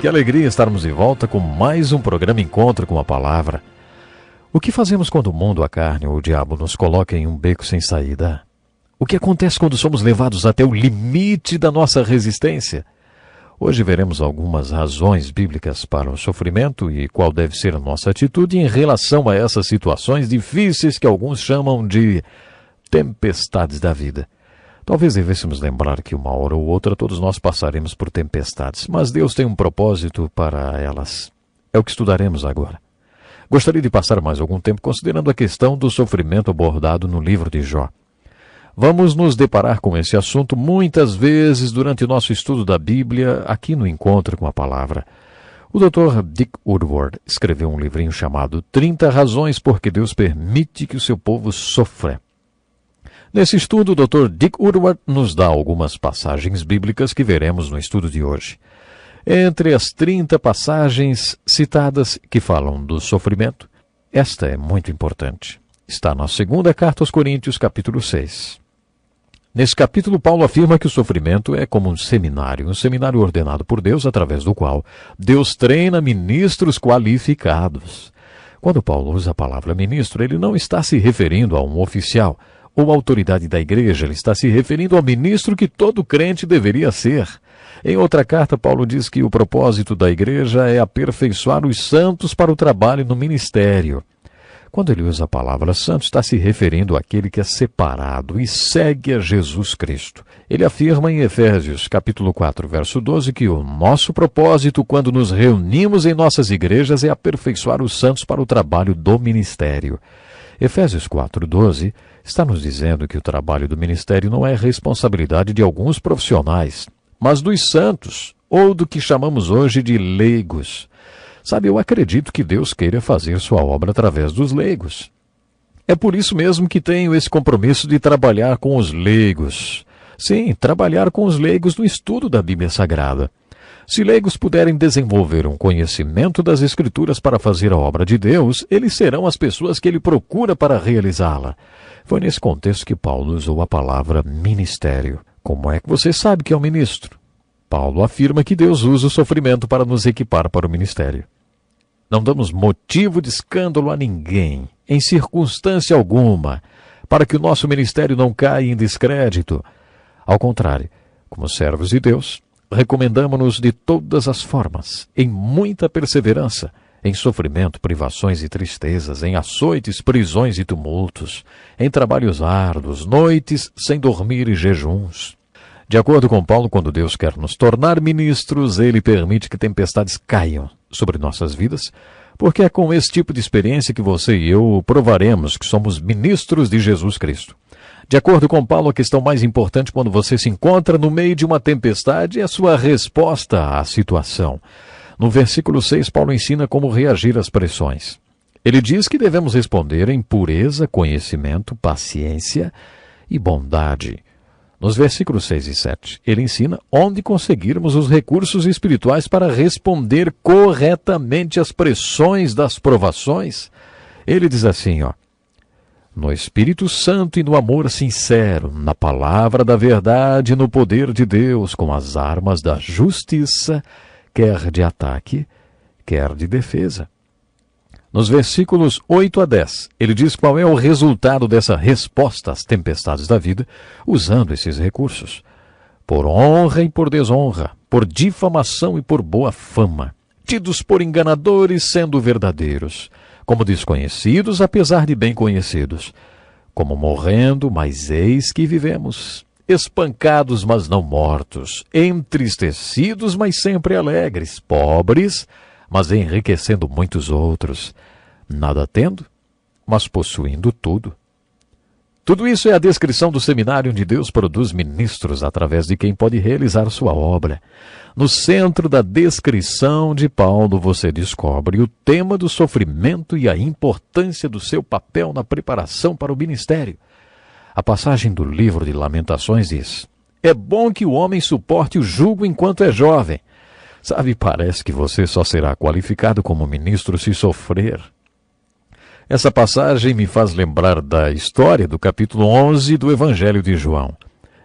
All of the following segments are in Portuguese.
Que alegria estarmos de volta com mais um programa Encontro com a Palavra. O que fazemos quando o mundo, a carne ou o diabo nos coloca em um beco sem saída? O que acontece quando somos levados até o limite da nossa resistência? Hoje veremos algumas razões bíblicas para o sofrimento e qual deve ser a nossa atitude em relação a essas situações difíceis que alguns chamam de tempestades da vida. Talvez devêssemos lembrar que uma hora ou outra todos nós passaremos por tempestades, mas Deus tem um propósito para elas. É o que estudaremos agora. Gostaria de passar mais algum tempo considerando a questão do sofrimento abordado no livro de Jó. Vamos nos deparar com esse assunto muitas vezes durante o nosso estudo da Bíblia, aqui no Encontro com a Palavra. O Dr. Dick Woodward escreveu um livrinho chamado 30 Razões por que Deus Permite que o Seu Povo Sofra. Nesse estudo, o Dr. Dick Woodward nos dá algumas passagens bíblicas que veremos no estudo de hoje. Entre as 30 passagens citadas que falam do sofrimento, esta é muito importante. Está na segunda carta aos Coríntios, capítulo 6. Nesse capítulo, Paulo afirma que o sofrimento é como um seminário ordenado por Deus, através do qual Deus treina ministros qualificados. Quando Paulo usa a palavra ministro, ele não está se referindo a um oficial ou autoridade da igreja, ele está se referindo ao ministro que todo crente deveria ser. Em outra carta, Paulo diz que o propósito da igreja é aperfeiçoar os santos para o trabalho no ministério. Quando ele usa a palavra santo, está se referindo àquele que é separado e segue a Jesus Cristo. Ele afirma em Efésios, capítulo 4, verso 12, que o nosso propósito quando nos reunimos em nossas igrejas é aperfeiçoar os santos para o trabalho do ministério. Efésios 4, 12 está nos dizendo que o trabalho do ministério não é responsabilidade de alguns profissionais, mas dos santos, ou do que chamamos hoje de leigos. Sabe, eu acredito que Deus queira fazer sua obra através dos leigos. É por isso mesmo que tenho esse compromisso de trabalhar com os leigos. Sim, trabalhar com os leigos no estudo da Bíblia Sagrada. Se leigos puderem desenvolver um conhecimento das Escrituras para fazer a obra de Deus, eles serão as pessoas que ele procura para realizá-la. Foi nesse contexto que Paulo usou a palavra ministério. Como é que você sabe que é um ministro? Paulo afirma que Deus usa o sofrimento para nos equipar para o ministério. Não damos motivo de escândalo a ninguém, em circunstância alguma, para que o nosso ministério não caia em descrédito. Ao contrário, como servos de Deus, recomendamos-nos de todas as formas, em muita perseverança, em sofrimento, privações e tristezas, em açoites, prisões e tumultos, em trabalhos árduos, noites sem dormir e jejuns. De acordo com Paulo, quando Deus quer nos tornar ministros, ele permite que tempestades caiam sobre nossas vidas, porque é com esse tipo de experiência que você e eu provaremos que somos ministros de Jesus Cristo. De acordo com Paulo, a questão mais importante quando você se encontra no meio de uma tempestade é a sua resposta à situação. No versículo 6, Paulo ensina como reagir às pressões. Ele diz que devemos responder em pureza, conhecimento, paciência e bondade. Nos versículos 6 e 7, ele ensina onde conseguirmos os recursos espirituais para responder corretamente às pressões das provações. Ele diz assim, no Espírito Santo e no amor sincero, na palavra da verdade e no poder de Deus, com as armas da justiça, quer de ataque, quer de defesa. Nos versículos 8 a 10, ele diz qual é o resultado dessa resposta às tempestades da vida, usando esses recursos. Por honra e por desonra, por difamação e por boa fama, tidos por enganadores sendo verdadeiros, como desconhecidos apesar de bem conhecidos, como morrendo, mas eis que vivemos, espancados, mas não mortos, entristecidos, mas sempre alegres, pobres, mas enriquecendo muitos outros, nada tendo, mas possuindo tudo. Tudo isso é a descrição do seminário onde Deus produz ministros através de quem pode realizar sua obra. No centro da descrição de Paulo, você descobre o tema do sofrimento e a importância do seu papel na preparação para o ministério. A passagem do livro de Lamentações diz: é bom que o homem suporte o jugo enquanto é jovem. Sabe, parece que você só será qualificado como ministro se sofrer. Essa passagem me faz lembrar da história do capítulo 11 do Evangelho de João.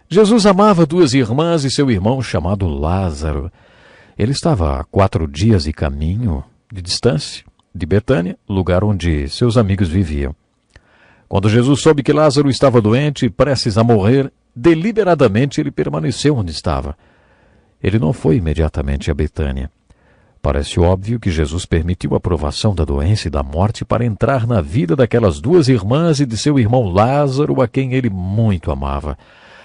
Jesus amava duas irmãs e seu irmão chamado Lázaro. Ele estava a 4 dias de caminho de distância de Betânia, lugar onde seus amigos viviam. Quando Jesus soube que Lázaro estava doente e prestes a morrer, deliberadamente ele permaneceu onde estava. Ele não foi imediatamente a Betânia. Parece óbvio que Jesus permitiu a provação da doença e da morte para entrar na vida daquelas 2 irmãs e de seu irmão Lázaro, a quem ele muito amava.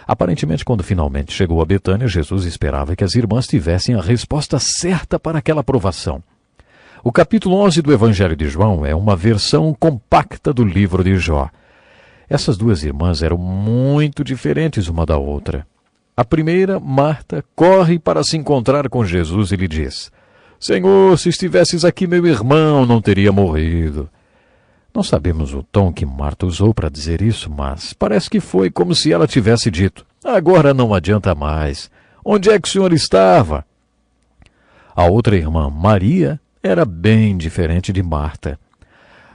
Aparentemente, quando finalmente chegou a Betânia, Jesus esperava que as irmãs tivessem a resposta certa para aquela provação. O capítulo 11 do Evangelho de João é uma versão compacta do livro de Jó. Essas 2 irmãs eram muito diferentes uma da outra. A primeira, Marta, corre para se encontrar com Jesus e lhe diz: Senhor, se estivesses aqui, meu irmão não teria morrido. Não sabemos o tom que Marta usou para dizer isso, mas parece que foi como se ela tivesse dito: agora não adianta mais. Onde é que o senhor estava? A outra irmã, Maria, era bem diferente de Marta.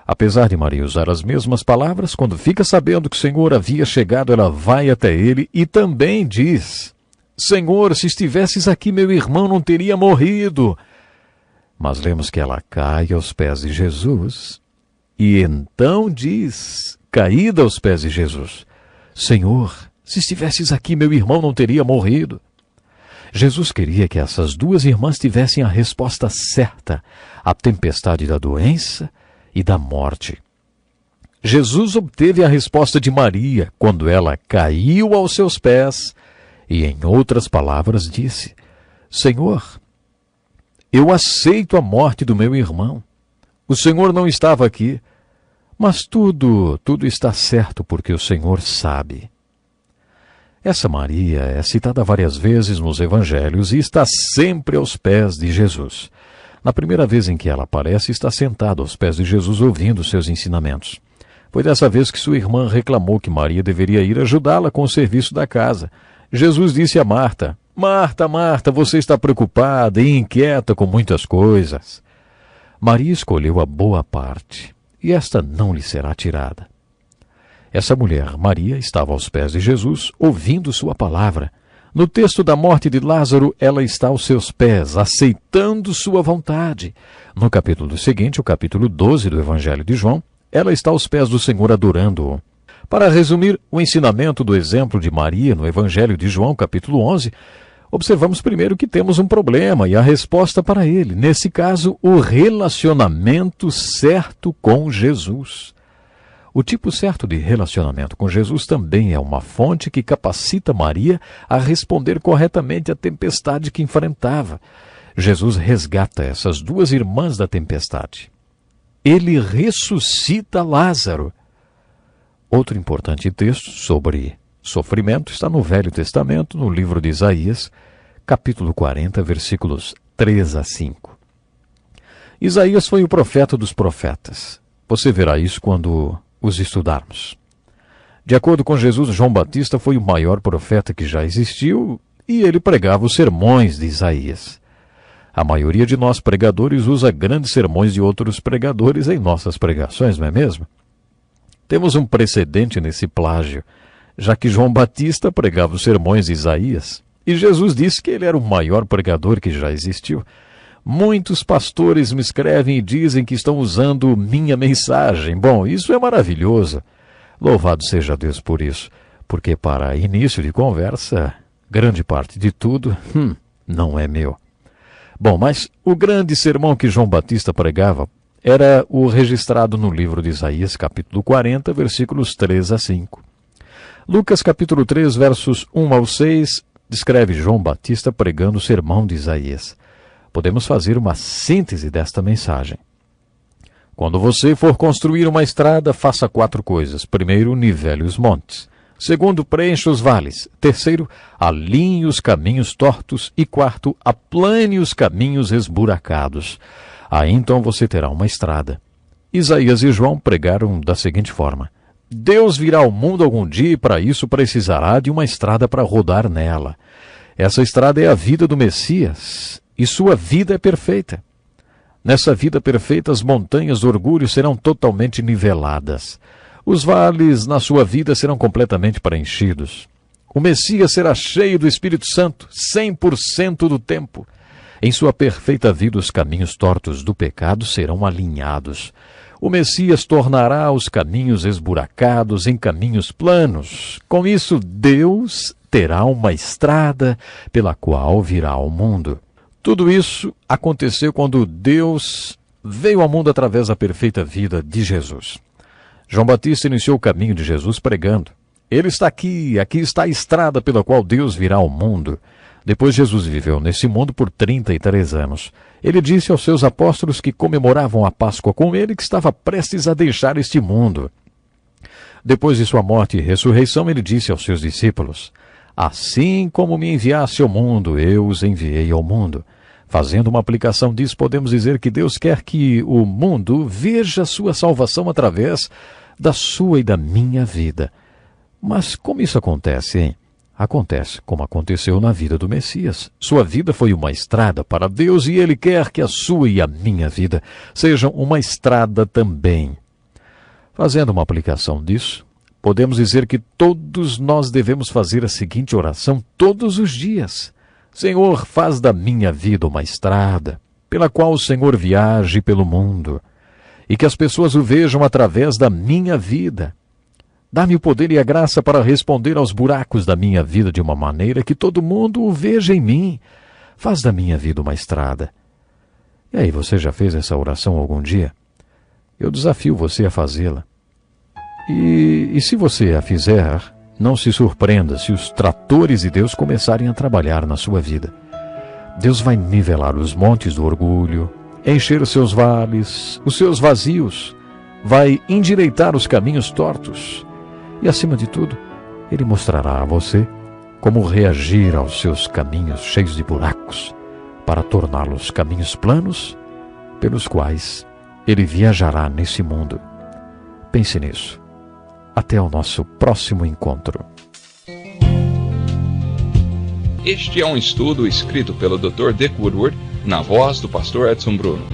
Apesar de Maria usar as mesmas palavras, quando fica sabendo que o Senhor havia chegado, ela vai até ele e também diz: Senhor, se estivesses aqui, meu irmão não teria morrido. Mas lemos que ela cai aos pés de Jesus e então diz, caída aos pés de Jesus: Senhor, se estivesses aqui, meu irmão não teria morrido. Jesus queria que essas 2 irmãs tivessem a resposta certa à tempestade da doença e da morte. Jesus obteve a resposta de Maria quando ela caiu aos seus pés e, em outras palavras, disse: Senhor, eu aceito a morte do meu irmão. O Senhor não estava aqui, mas tudo está certo porque o Senhor sabe. Essa Maria é citada várias vezes nos evangelhos e está sempre aos pés de Jesus. Na primeira vez em que ela aparece, está sentada aos pés de Jesus ouvindo seus ensinamentos. Foi dessa vez que sua irmã reclamou que Maria deveria ir ajudá-la com o serviço da casa. Jesus disse a Marta: Marta, Marta, você está preocupada e inquieta com muitas coisas. Maria escolheu a boa parte, e esta não lhe será tirada. Essa mulher, Maria, estava aos pés de Jesus, ouvindo sua palavra. No texto da morte de Lázaro, ela está aos seus pés, aceitando sua vontade. No capítulo seguinte, o capítulo 12 do Evangelho de João, ela está aos pés do Senhor adorando-o. Para resumir o ensinamento do exemplo de Maria no Evangelho de João, capítulo 11, observamos primeiro que temos um problema e a resposta para ele. Nesse caso, o relacionamento certo com Jesus. O tipo certo de relacionamento com Jesus também é uma fonte que capacita Maria a responder corretamente à tempestade que enfrentava. Jesus resgata essas 2 irmãs da tempestade. Ele ressuscita Lázaro. Outro importante texto sobre sofrimento está no Velho Testamento, no livro de Isaías, capítulo 40, versículos 3 a 5. Isaías foi o profeta dos profetas. Você verá isso quando os estudarmos. De acordo com Jesus, João Batista foi o maior profeta que já existiu e ele pregava os sermões de Isaías. A maioria de nós pregadores usa grandes sermões de outros pregadores em nossas pregações, não é mesmo? Temos um precedente nesse plágio, já que João Batista pregava os sermões de Isaías e Jesus disse que ele era o maior pregador que já existiu. Muitos pastores me escrevem e dizem que estão usando minha mensagem. Bom, isso é maravilhoso. Louvado seja Deus por isso, porque para início de conversa, grande parte de tudo não é meu. Bom, mas o grande sermão que João Batista pregava era o registrado no livro de Isaías, capítulo 40, versículos 3 a 5. Lucas, capítulo 3, versos 1 ao 6, descreve João Batista pregando o sermão de Isaías. Podemos fazer uma síntese desta mensagem. Quando você for construir uma estrada, faça 4 coisas. Primeiro, nivele os montes. Segundo, preencha os vales. Terceiro, alinhe os caminhos tortos. E quarto, aplane os caminhos esburacados. Aí então você terá uma estrada. Isaías e João pregaram da seguinte forma: Deus virá ao mundo algum dia e para isso precisará de uma estrada para rodar nela. Essa estrada é a vida do Messias e sua vida é perfeita. Nessa vida perfeita, as montanhas do orgulho serão totalmente niveladas. Os vales na sua vida serão completamente preenchidos. O Messias será cheio do Espírito Santo 100% do tempo. Em sua perfeita vida, os caminhos tortos do pecado serão alinhados. O Messias tornará os caminhos esburacados em caminhos planos. Com isso, Deus terá uma estrada pela qual virá ao mundo. Tudo isso aconteceu quando Deus veio ao mundo através da perfeita vida de Jesus. João Batista iniciou o caminho de Jesus pregando: Ele está aqui está a estrada pela qual Deus virá ao mundo. Depois Jesus viveu nesse mundo por 33 anos. Ele disse aos seus apóstolos que comemoravam a Páscoa com ele que estava prestes a deixar este mundo. Depois de sua morte e ressurreição, ele disse aos seus discípulos: Assim como me enviaste ao mundo, eu os enviei ao mundo. Fazendo uma aplicação disso, podemos dizer que Deus quer que o mundo veja sua salvação através da sua e da minha vida. Mas como isso acontece, hein? Acontece como aconteceu na vida do Messias. Sua vida foi uma estrada para Deus e Ele quer que a sua e a minha vida sejam uma estrada também. Fazendo uma aplicação disso, podemos dizer que todos nós devemos fazer a seguinte oração todos os dias: Senhor, faz da minha vida uma estrada, pela qual o Senhor viaje pelo mundo, e que as pessoas o vejam através da minha vida. Dá-me o poder e a graça para responder aos buracos da minha vida de uma maneira que todo mundo o veja em mim. Faz da minha vida uma estrada. E aí, você já fez essa oração algum dia? Eu desafio você a fazê-la. E se você a fizer, não se surpreenda se os tratores de Deus começarem a trabalhar na sua vida. Deus vai nivelar os montes do orgulho, encher os seus vales, os seus vazios, vai endireitar os caminhos tortos. E, acima de tudo, Ele mostrará a você como reagir aos seus caminhos cheios de buracos, para torná-los caminhos planos, pelos quais Ele viajará nesse mundo. Pense nisso. Até o nosso próximo encontro. Este é um estudo escrito pelo Dr. Dick Woodward, na voz do pastor Edson Bruno.